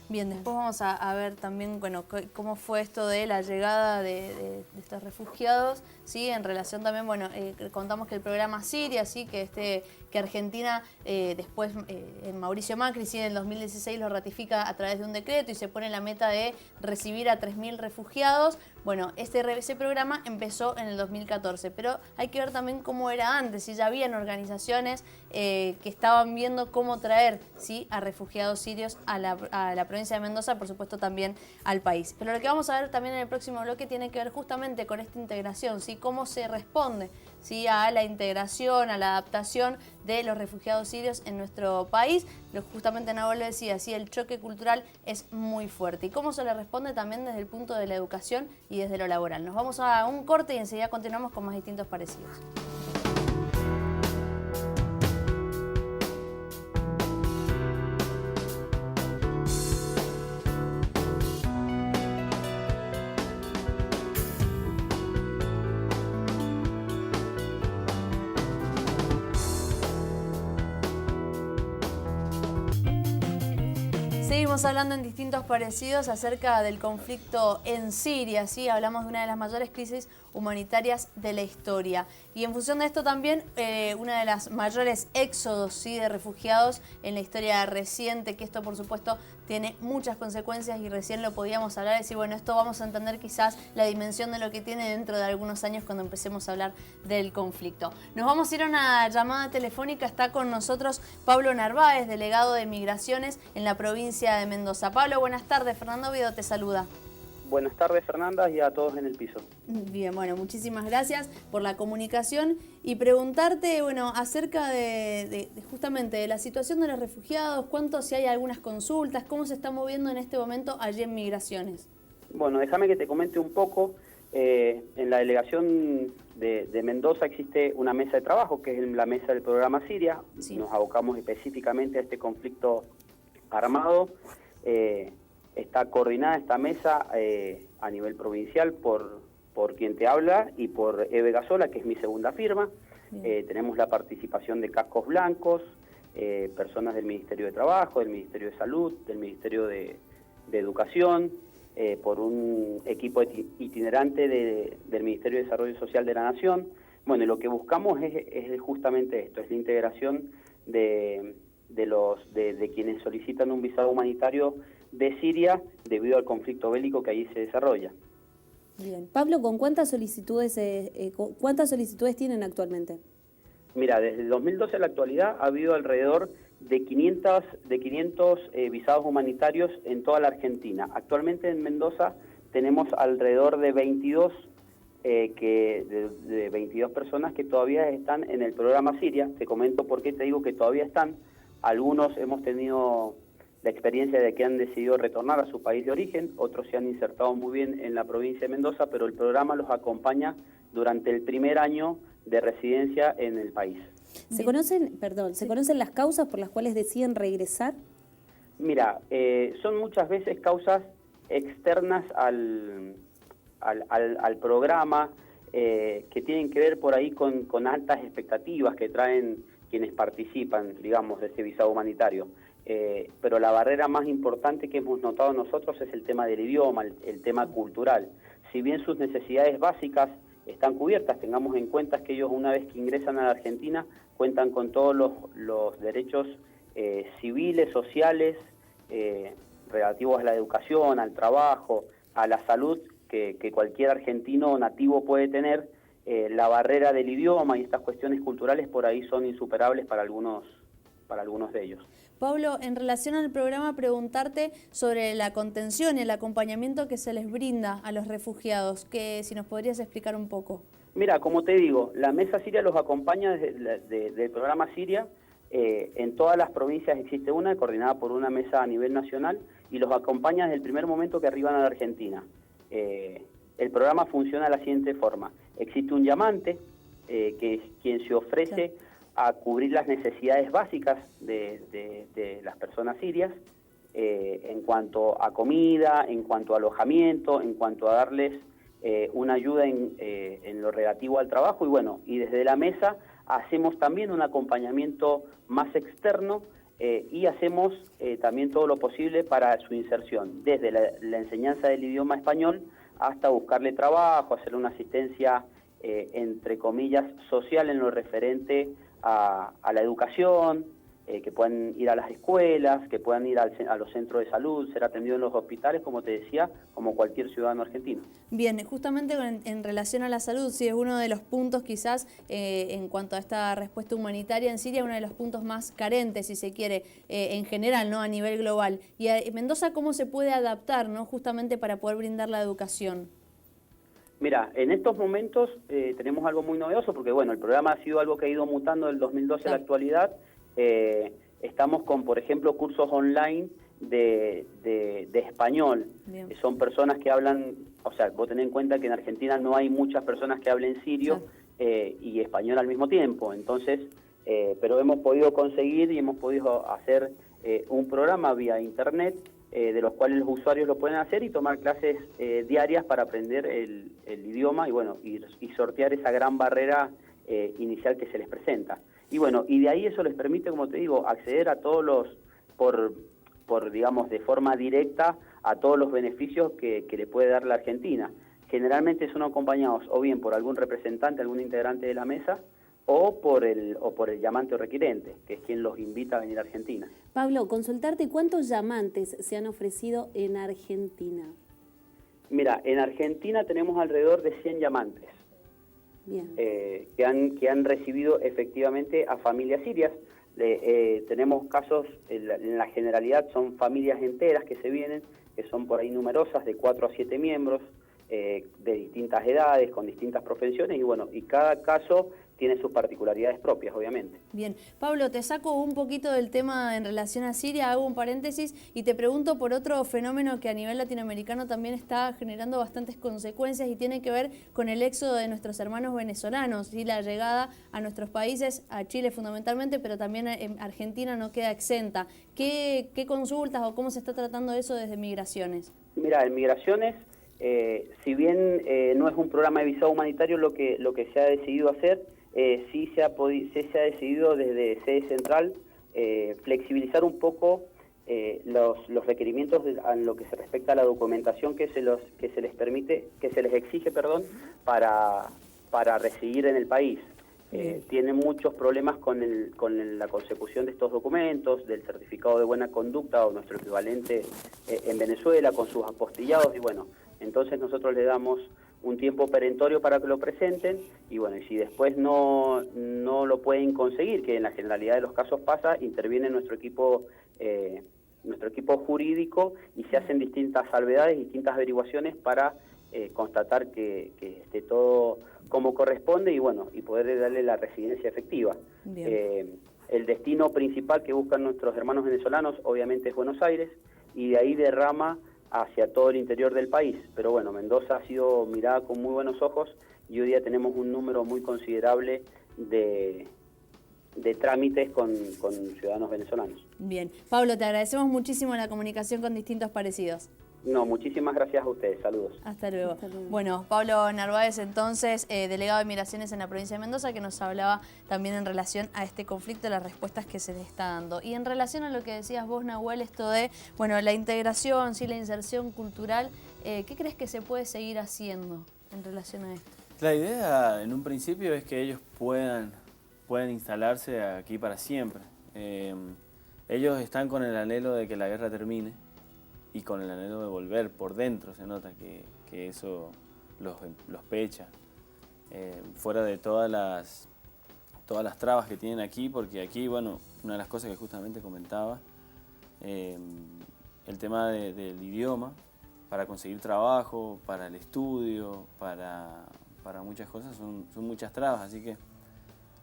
Bien, después vamos a ver también, bueno, cómo fue esto de la llegada de estos refugiados, ¿sí? En relación también, bueno, contamos que el programa Siria, ¿sí? Que Argentina después, Mauricio Macri, ¿sí? En el 2016 lo ratifica a través de un decreto y se pone la meta de recibir a 3.000 refugiados. Bueno, ese programa empezó en el 2014, pero hay que ver también cómo era antes, si ya habían organizaciones que estaban viendo cómo traer, ¿sí? A refugiados sirios a la provincia de Mendoza, por supuesto también al país. Pero lo que vamos a ver también en el próximo bloque tiene que ver justamente con esta integración, ¿sí? Cómo se responde, ¿sí? A la integración, a la adaptación de los refugiados sirios en nuestro país. Justamente Nahuel lo decía, ¿sí? El choque cultural es muy fuerte. ¿Y cómo se le responde también desde el punto de la educación y desde lo laboral? Nos vamos a un corte y enseguida continuamos con más distintos parecidos. Seguimos hablando en distintos parecidos acerca del conflicto en Siria, ¿sí? Hablamos de una de las mayores crisis humanitarias de la historia. Y en función de esto también, una de las mayores éxodos, ¿sí? De refugiados en la historia reciente, que esto por supuesto tiene muchas consecuencias y recién lo podíamos hablar y decir, bueno, esto vamos a entender quizás la dimensión de lo que tiene dentro de algunos años cuando empecemos a hablar del conflicto. Nos vamos a ir a una llamada telefónica, está con nosotros Pablo Narváez, delegado de Migraciones en la provincia de Mendoza. Pablo, buenas tardes, Fernando Oviedo te saluda. Buenas tardes, Fernanda, y a todos en el piso. Bien, bueno, muchísimas gracias por la comunicación y preguntarte, bueno, acerca de justamente de la situación de los refugiados, si hay algunas consultas, cómo se está moviendo en este momento allí en Migraciones. Bueno, déjame que te comente un poco. En la delegación de Mendoza existe una mesa de trabajo, que es la mesa del programa Siria. Sí. Nos abocamos específicamente a este conflicto armado. Está coordinada esta mesa a nivel provincial por quien te habla y por Eve Gazola, que es mi segunda firma. Tenemos la participación de Cascos Blancos, personas del Ministerio de Trabajo, del Ministerio de Salud, del Ministerio de Educación, por un equipo itinerante del Ministerio de Desarrollo Social de la Nación. Bueno, y lo que buscamos es justamente esto, es la integración de quienes solicitan un visado humanitario de Siria debido al conflicto bélico que allí se desarrolla. Bien. Pablo, ¿con cuántas solicitudes tienen actualmente? Mira, desde el 2012 a la actualidad ha habido alrededor de 500 visados humanitarios en toda la Argentina. Actualmente en Mendoza tenemos alrededor de 22 personas que todavía están en el programa Siria. Te comento por qué te digo que todavía están. Algunos hemos tenido la experiencia de que han decidido retornar a su país de origen, otros se han insertado muy bien en la provincia de Mendoza, pero el programa los acompaña durante el primer año de residencia en el país. ¿Se conocen las causas por las cuales deciden regresar? Mira, son muchas veces causas externas al programa, que tienen que ver por ahí con altas expectativas que traen quienes participan, digamos, de ese visado humanitario. Pero la barrera más importante que hemos notado nosotros es el tema del idioma, el tema cultural. Si bien sus necesidades básicas están cubiertas, tengamos en cuenta que ellos una vez que ingresan a la Argentina cuentan con todos los derechos civiles, sociales, relativos a la educación, al trabajo, a la salud que cualquier argentino nativo puede tener. La barrera del idioma y estas cuestiones culturales por ahí son insuperables para algunos para algunos de ellos. Pablo, en relación al programa, preguntarte sobre la contención y el acompañamiento que se les brinda a los refugiados, que si nos podrías explicar un poco. Mira, como te digo, la Mesa Siria los acompaña del programa Siria. En todas las provincias existe una, coordinada por una mesa a nivel nacional, y los acompaña desde el primer momento que arriban a la Argentina. El programa funciona de la siguiente forma. Existe un llamante, que es quien se ofrece a cubrir las necesidades básicas de las personas sirias, en cuanto a comida, en cuanto a alojamiento, en cuanto a darles una ayuda en lo relativo al trabajo, y bueno, y desde la mesa hacemos también un acompañamiento más externo, y hacemos también todo lo posible para su inserción, desde la enseñanza del idioma español hasta buscarle trabajo, hacerle una asistencia, entre comillas, social en lo referente a la educación, que puedan ir a las escuelas, que puedan ir a los centros de salud, ser atendidos en los hospitales, como te decía, como cualquier ciudadano argentino. Bien, justamente en relación a la salud, sí es uno de los puntos quizás en cuanto a esta respuesta humanitaria en Siria, uno de los puntos más carentes, si se quiere, en general, ¿no? A nivel global. Y Mendoza, ¿cómo se puede adaptar, ¿no? Justamente para poder brindar la educación? Mira, en estos momentos tenemos algo muy novedoso, porque bueno, el programa ha sido algo que ha ido mutando del 2012 a la actualidad. Estamos con, por ejemplo, cursos online de español. Son personas que hablan, o sea, vos tenés en cuenta que en Argentina no hay muchas personas que hablen sirio y español al mismo tiempo. Entonces, pero hemos podido conseguir y hemos podido hacer un programa vía internet, de los cuales los usuarios lo pueden hacer y tomar clases diarias para aprender el idioma y bueno, y sortear esa gran barrera inicial que se les presenta. Y bueno, y de ahí eso les permite, como te digo, acceder a todos los, por digamos, de forma directa, a todos los beneficios que le puede dar la Argentina. Generalmente son acompañados o bien por algún representante, algún integrante de la mesa, o por el llamante o requirente, que es quien los invita a venir a Argentina. Pablo, consultarte, ¿cuántos llamantes se han ofrecido en Argentina? Mira, en Argentina tenemos alrededor de 100 llamantes. Bien. Que han recibido efectivamente a familias sirias. Tenemos casos, en la generalidad son familias enteras que se vienen, que son por ahí numerosas, de 4 a 7 miembros, de distintas edades, con distintas profesiones, y bueno, y cada caso tiene sus particularidades propias, obviamente. Bien. Pablo, te saco un poquito del tema en relación a Siria, hago un paréntesis y te pregunto por otro fenómeno que a nivel latinoamericano también está generando bastantes consecuencias y tiene que ver con el éxodo de nuestros hermanos venezolanos y la llegada a nuestros países, a Chile fundamentalmente, pero también en Argentina no queda exenta. ¿Qué consultas o cómo se está tratando eso desde Migraciones? Mira, en Migraciones, si bien no es un programa de visado humanitario lo que se ha decidido hacer, sí se ha decidido desde sede central flexibilizar un poco los requerimientos en lo que se respecta a la documentación que se les exige, para residir en el país. Tienen muchos problemas con la consecución de estos documentos, del certificado de buena conducta o nuestro equivalente en Venezuela, con sus apostillados, y bueno, entonces nosotros le damos un tiempo perentorio para que lo presenten, y bueno, y si después no lo pueden conseguir, que en la generalidad de los casos pasa, interviene nuestro equipo jurídico y se hacen distintas salvedades, distintas averiguaciones para constatar que esté todo como corresponde y bueno, y poder darle la residencia efectiva. El destino principal que buscan nuestros hermanos venezolanos obviamente es Buenos Aires, y de ahí derrama hacia todo el interior del país, pero bueno, Mendoza ha sido mirada con muy buenos ojos y hoy día tenemos un número muy considerable de trámites con ciudadanos venezolanos. Bien. Pablo, te agradecemos muchísimo la comunicación con Distintos Parecidos. No, muchísimas gracias a ustedes. Saludos. Hasta luego. Bueno, Pablo Narváez, entonces, delegado de Migraciones en la provincia de Mendoza, que nos hablaba también en relación a este conflicto, las respuestas que se le está dando. Y en relación a lo que decías vos, Nahuel, esto de, bueno, la integración, sí, la inserción cultural, ¿qué crees que se puede seguir haciendo en relación a esto? La idea, en un principio, es que ellos puedan instalarse aquí para siempre. Ellos están con el anhelo de que la guerra termine, y con el anhelo de volver por dentro, se nota que eso los pecha, fuera de todas las trabas que tienen aquí, porque aquí, bueno, una de las cosas que justamente comentaba. El tema del idioma, para conseguir trabajo, para el estudio, para muchas cosas, son muchas trabas, así que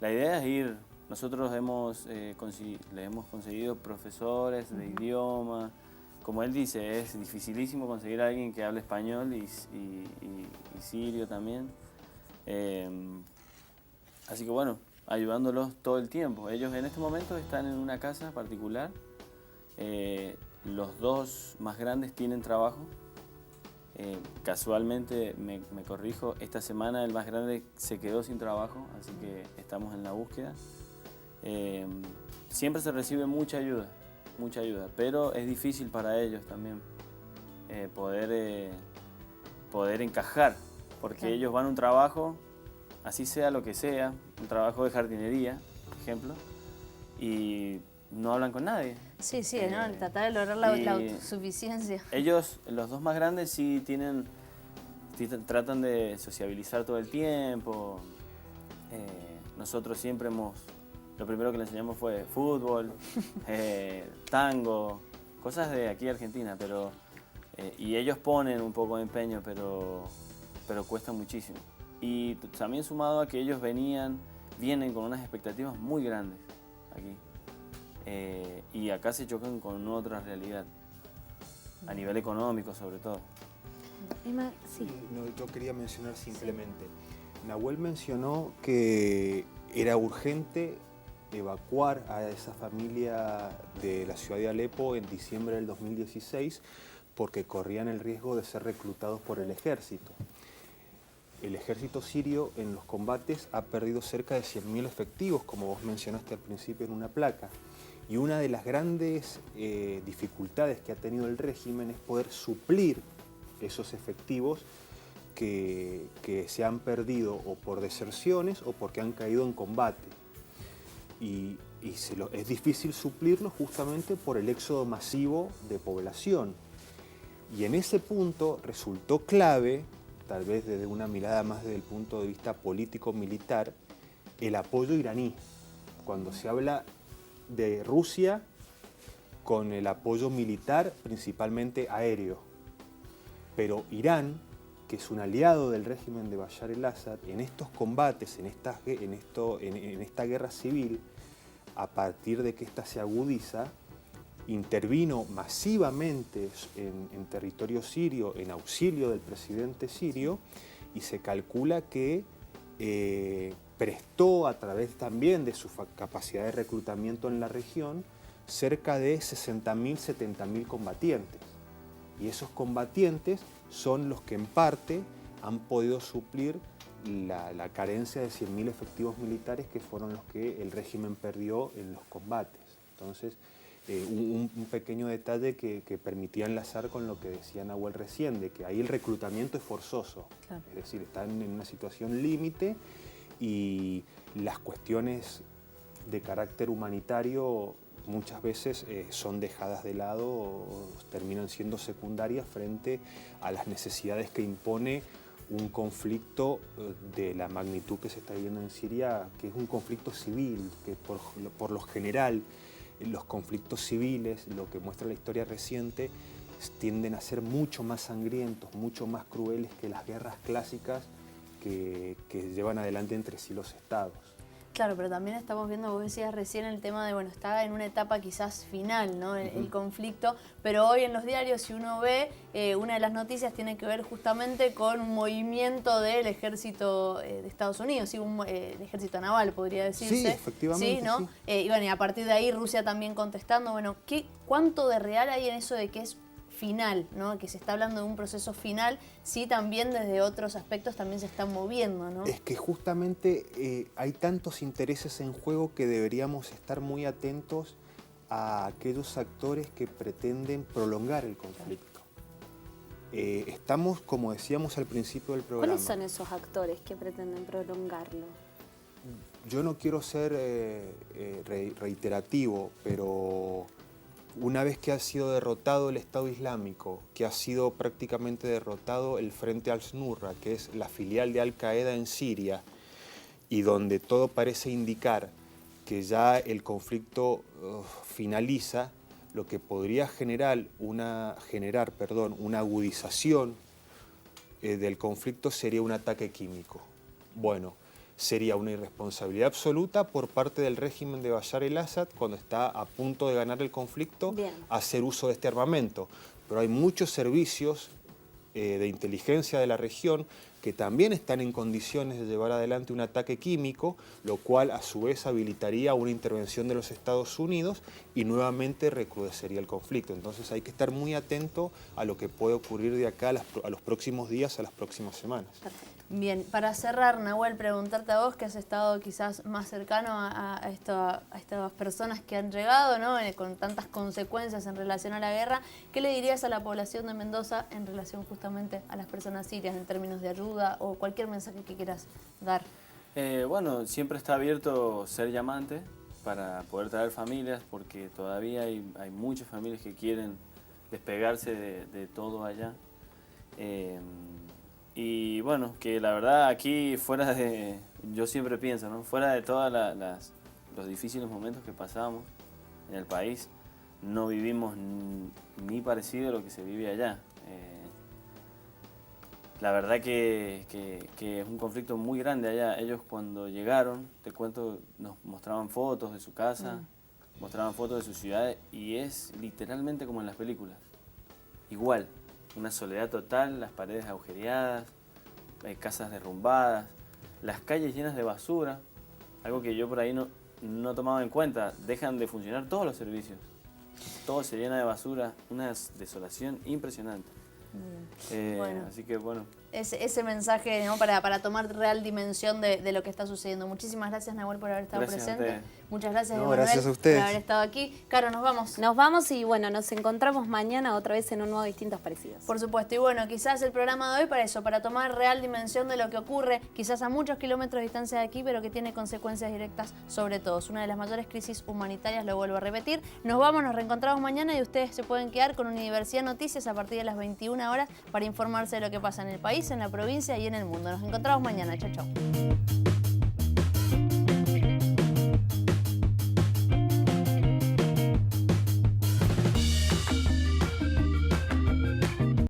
la idea es ir. Nosotros le hemos conseguido profesores de idioma. Como él dice, es dificilísimo conseguir a alguien que hable español y sirio también. Así que bueno, ayudándolos todo el tiempo. Ellos en este momento están en una casa particular. Los dos más grandes tienen trabajo. Casualmente, me corrijo, esta semana el más grande se quedó sin trabajo, así que estamos en la búsqueda. Siempre se recibe mucha ayuda, pero es difícil para ellos también poder encajar, porque claro, ellos van a un trabajo, así sea lo que sea, un trabajo de jardinería, por ejemplo, y no hablan con nadie. Sí, ¿no? Tratar de lograr la autosuficiencia. Ellos, los dos más grandes, sí tratan de sociabilizar todo el tiempo. Nosotros siempre lo primero que le enseñamos fue fútbol, tango, cosas de aquí de Argentina, pero y ellos ponen un poco de empeño, pero cuesta muchísimo. Y también sumado a que ellos vienen con unas expectativas muy grandes aquí. Y acá se chocan con otra realidad, a nivel económico sobre todo. Emma, sí. No, yo quería mencionar simplemente, Nahuel mencionó que era urgente evacuar a esa familia de la ciudad de Alepo en diciembre del 2016 porque corrían el riesgo de ser reclutados por el ejército. El ejército sirio en los combates ha perdido cerca de 100.000 efectivos, como vos mencionaste al principio en una placa. Y una de las grandes dificultades que ha tenido el régimen es poder suplir esos efectivos que se han perdido o por deserciones o porque han caído en combate. Y es difícil suplirlos justamente por el éxodo masivo de población. Y en ese punto resultó clave, tal vez desde una mirada más desde el punto de vista político-militar, el apoyo iraní. Cuando se habla de Rusia con el apoyo militar, principalmente aéreo. Pero Irán, que es un aliado del régimen de Bashar el-Assad, en estos combates, en esta guerra civil, a partir de que ésta se agudiza, intervino masivamente en territorio sirio, en auxilio del presidente sirio, y se calcula que prestó a través también de su capacidad de reclutamiento en la región cerca de 60.000, 70.000 combatientes. Y esos combatientes son los que en parte han podido suplir la carencia de 100.000 efectivos militares que fueron los que el régimen perdió en los combates. Entonces, un pequeño detalle que permitía enlazar con lo que decía Nahuel recién, de que ahí el reclutamiento es forzoso. Claro. Es decir, están en una situación límite y las cuestiones de carácter humanitario muchas veces son dejadas de lado o terminan siendo secundarias frente a las necesidades que impone un conflicto de la magnitud que se está viviendo en Siria, que es un conflicto civil, que por lo general los conflictos civiles, lo que muestra la historia reciente, tienden a ser mucho más sangrientos, mucho más crueles que las guerras clásicas que llevan adelante entre sí los estados. Claro, pero también estamos viendo, vos decías recién el tema de, bueno, está en una etapa quizás final, ¿no? El conflicto, pero hoy en los diarios, si uno ve, una de las noticias tiene que ver justamente con un movimiento del ejército de Estados Unidos, ¿sí? El ejército naval, podría decirse. Sí, efectivamente. ¿Sí, no? Sí. Y bueno, y a partir de ahí Rusia también contestando, bueno, ¿cuánto de real hay en eso de que es final, ¿no? Que se está hablando de un proceso final, sí, también desde otros aspectos también se están moviendo, ¿no? Es que justamente hay tantos intereses en juego que deberíamos estar muy atentos a aquellos actores que pretenden prolongar el conflicto. Estamos, como decíamos al principio del programa... ¿Cuáles son esos actores que pretenden prolongarlo? Yo no quiero ser reiterativo, pero... Una vez que ha sido derrotado el Estado Islámico, que ha sido prácticamente derrotado el Frente al-Nusra, que es la filial de Al-Qaeda en Siria, y donde todo parece indicar que ya el conflicto finaliza, lo que podría generar una agudización del conflicto sería un ataque químico. Bueno, sería una irresponsabilidad absoluta por parte del régimen de Bashar el-Assad, cuando está a punto de ganar el conflicto, hacer uso de este armamento. Pero hay muchos servicios de inteligencia de la región que también están en condiciones de llevar adelante un ataque químico, lo cual a su vez habilitaría una intervención de los Estados Unidos y nuevamente recrudecería el conflicto. Entonces hay que estar muy atento a lo que puede ocurrir de acá a los próximos días, a las próximas semanas. Bien, para cerrar, Nahuel, preguntarte a vos, que has estado quizás más cercano a estas personas que han llegado, ¿no? Con tantas consecuencias en relación a la guerra, ¿qué le dirías a la población de Mendoza en relación justamente a las personas sirias en términos de ayuda o cualquier mensaje que quieras dar? Bueno, siempre está abierto Ser Llamante para poder traer familias, porque todavía hay muchas familias que quieren despegarse de todo allá. Y bueno, que la verdad aquí fuera de, yo siempre pienso, ¿no? Fuera de todos los difíciles momentos que pasamos en el país, no vivimos ni parecido a lo que se vive allá. La verdad que es un conflicto muy grande allá. Ellos cuando llegaron, te cuento, nos mostraban fotos de su casa, mostraban fotos de su ciudad y es literalmente como en las películas. Igual. Una soledad total, las paredes agujereadas, casas derrumbadas, las calles llenas de basura, algo que yo por ahí no tomaba en cuenta. Dejan de funcionar todos los servicios, todo se llena de basura, una desolación impresionante. Bueno. Así que bueno. Ese mensaje, ¿no? para tomar real dimensión de lo que está sucediendo. Muchísimas gracias, Nahuel, por haber estado presente. Muchas gracias, Emanuel, gracias a ustedes por haber estado aquí. Caro, nos vamos. Nos vamos y bueno, nos encontramos mañana otra vez en un nuevo Distintos Parecidos. Por supuesto, y bueno, quizás el programa de hoy para eso, para tomar real dimensión de lo que ocurre, quizás a muchos kilómetros de distancia de aquí, pero que tiene consecuencias directas sobre todos. Una de las mayores crisis humanitarias, lo vuelvo a repetir. Nos vamos, nos reencontramos mañana y ustedes se pueden quedar con Universidad Noticias a partir de las 21 horas para informarse de lo que pasa en el país, en la provincia y en el mundo. Nos encontramos mañana. Chau, chau.